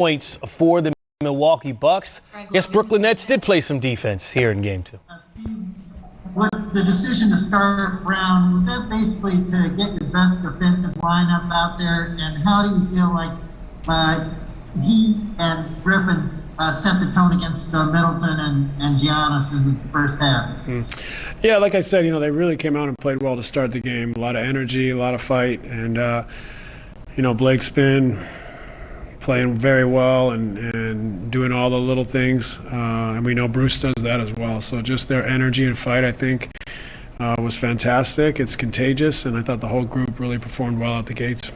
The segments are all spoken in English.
points for the Milwaukee Bucks. Yes, Brooklyn Nets did play some defense here in Game 2. Steve, what the decision to start Brown, was that basically to get your best defensive lineup out there? And how do you feel like he and Griffin set the tone against Middleton and Giannis in the first half? Yeah, like I said, they really came out and played well to start the game. A lot of energy, a lot of fight, and Blake's been playing very well and doing all the little things, and we know Bruce does that as well. So just their energy and fight, I think, was fantastic. It's contagious, and I thought the whole group really performed well out the gates.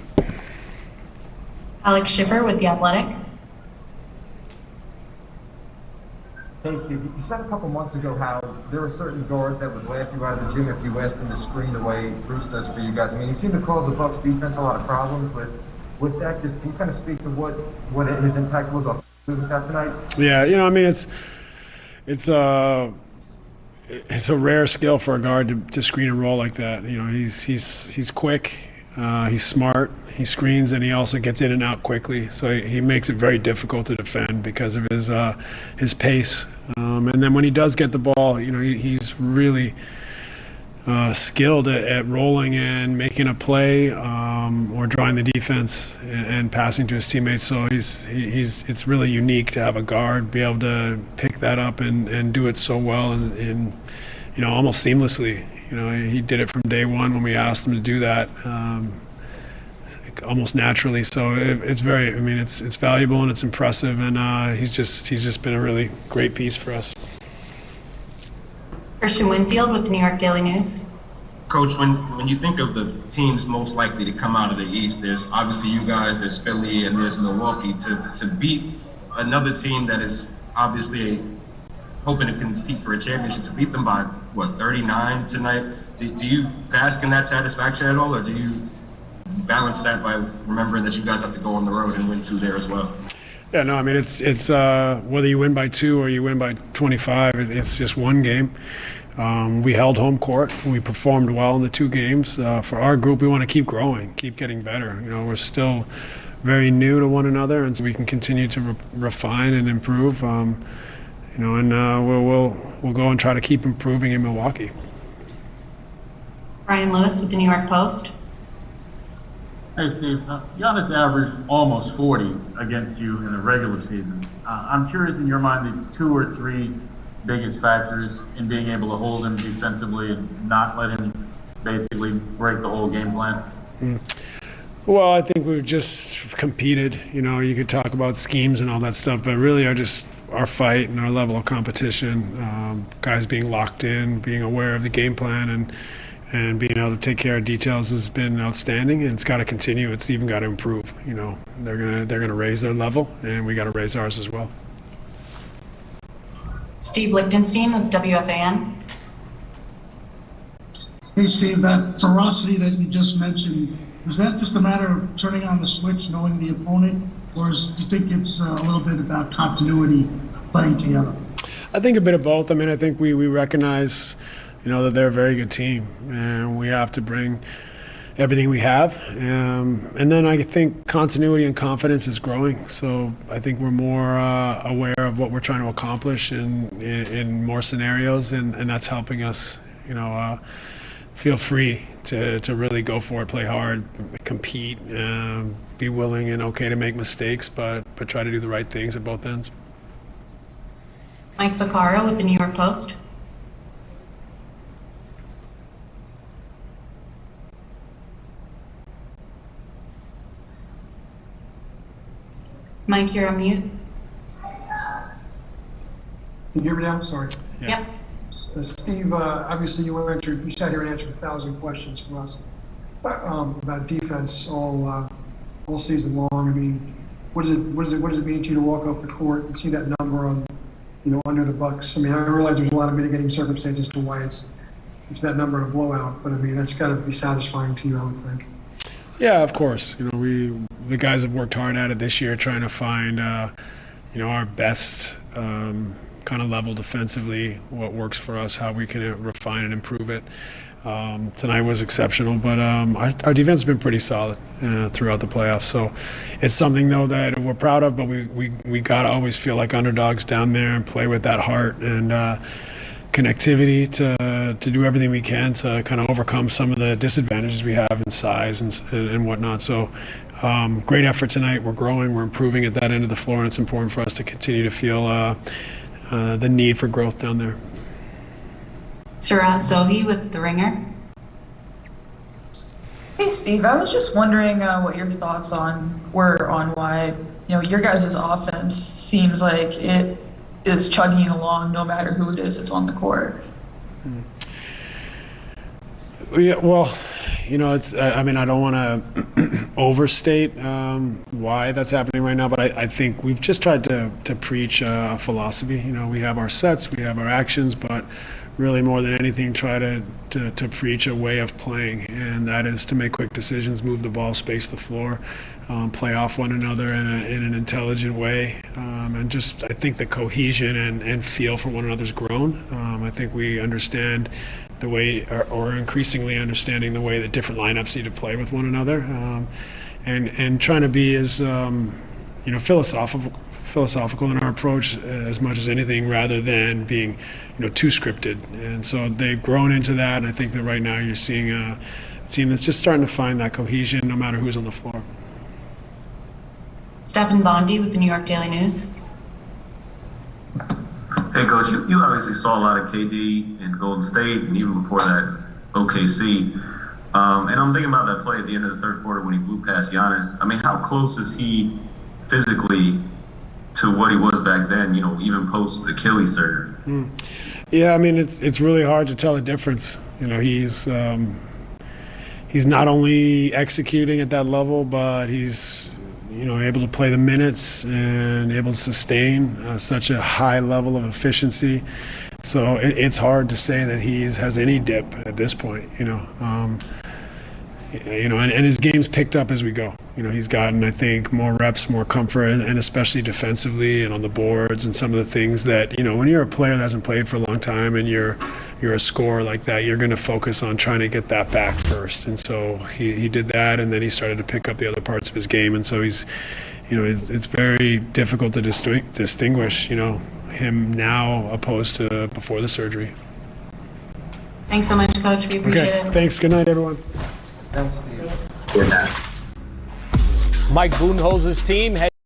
Alex Schiffer with The Athletic. Hey Steve, you said a couple months ago how there were certain guards that would laugh you out of the gym if you asked them to screen the way Bruce does for you guys. I mean, he seemed to cause the Bucks defense a lot of problems with that. Just can you kind of speak to what his impact was with that tonight? Yeah, it's a rare skill for a guard to screen and roll like that. He's quick, he's smart, he screens, and he also gets in and out quickly. So he makes it very difficult to defend because of his pace. And then when he does get the ball, he's really skilled at rolling and making a play, or drawing the defense and passing to his teammates. So it's really unique to have a guard be able to pick that up and do it so well and almost seamlessly. He did it from day one when we asked him to do that, almost naturally. So it's valuable and it's impressive, and he's just been a really great piece for us. Christian Winfield with the New York Daily News. Coach, when you think of the teams most likely to come out of the East, there's obviously you guys, there's Philly, and there's Milwaukee. To beat another team that is obviously hoping to compete for a championship, to beat them by, 39 tonight, do you bask in that satisfaction at all, or do you balance that by remembering that you guys have to go on the road and win 2 there as well? Yeah, no, it's whether you win by 2 or you win by 25, it's just one game. We held home court. We performed well in the 2 games. For our group, we want to keep growing, keep getting better. We're still very new to one another, and so we can continue to refine and improve. And we'll go and try to keep improving in Milwaukee. Brian Lewis with the New York Post. Hey Steve, Giannis averaged almost 40 against you in the regular season. I'm curious, in your mind, the 2 or 3 biggest factors in being able to hold him defensively and not let him basically break the whole game plan? Well, I think we've just competed. You could talk about schemes and all that stuff, but really our fight and our level of competition, guys being locked in, being aware of the game plan, and being able to take care of details has been outstanding, and it's got to continue. It's even got to improve. They're gonna raise their level, and we got to raise ours as well. Steve Lichtenstein with WFAN. Hey Steve, that ferocity that you just mentioned, is that just a matter of turning on the switch, knowing the opponent, or do you think it's a little bit about continuity, playing together? I think a bit of both. I think we recognize that they're a very good team, and we have to bring everything we have. And then I think continuity and confidence is growing. So I think we're more aware of what we're trying to accomplish in more scenarios, and that's helping us, feel free to really go for it, play hard, compete, be willing and okay to make mistakes, but try to do the right things at both ends. Mike Vaccaro with the New York Post. Mike, you're on mute. Can you hear me now? Sorry. Yeah. Yep. Steve, obviously you sat here and answered 1,000 questions from us about defense all season long. What does it mean to you to walk off the court and see that number on, under the Bucks? I realize there's a lot of mitigating circumstances to why it's that number of blowout, but that's got to be satisfying to you, I would think. Yeah, of course. The guys have worked hard at it this year, trying to find, our best kind of level defensively, what works for us, how we can refine and improve it. Tonight was exceptional, but our defense has been pretty solid throughout the playoffs. So it's something, though, that we're proud of, but we got to always feel like underdogs down there and play with that heart and connectivity to do everything we can to kind of overcome some of the disadvantages we have in size and whatnot. So great effort tonight. We're growing. We're improving at that end of the floor, and it's important for us to continue to feel the need for growth down there. Sarat Sohi with The Ringer. Hey Steve, I was just wondering what your thoughts were on why your guys' offense seems like it is chugging along no matter who it is that's on the court. Yeah, well, it's. I mean, I don't want to overstate why that's happening right now, but I think we've just tried to preach a philosophy. We have our sets, we have our actions, but really more than anything, try to preach a way of playing, and that is to make quick decisions, move the ball, space the floor, play off one another in an intelligent way, and just I think the cohesion and feel for one another's grown. I think we understand the way, or increasingly understanding the way that different lineups need to play with one another, and trying to be as philosophical in our approach as much as anything, rather than being too scripted. And so they've grown into that, and I think that right now you're seeing a team that's just starting to find that cohesion no matter who's on the floor. Stephen Bondi with the New York Daily News. Hey, Coach, you obviously saw a lot of KD in Golden State, and even before that, OKC. And I'm thinking about that play at the end of the third quarter when he blew past Giannis. I mean, how close is he physically to what he was back then, even post Achilles surgery? Yeah, I mean, it's really hard to tell the difference. He's not only executing at that level, but he's able to play the minutes and able to sustain such a high level of efficiency. So it's hard to say that he has any dip at this point. And his game's picked up as we go. He's gotten, I think, more reps, more comfort, and especially defensively and on the boards and some of the things that, when you're a player that hasn't played for a long time and you're a scorer like that, you're going to focus on trying to get that back first. And so he did that, and then he started to pick up the other parts of his game. And so he's, it's very difficult to distinguish, him now opposed to before the surgery. Thanks so much, Coach. We appreciate it. Thanks. Good night, everyone. Thanks, Steve. Mike Budenholzer's team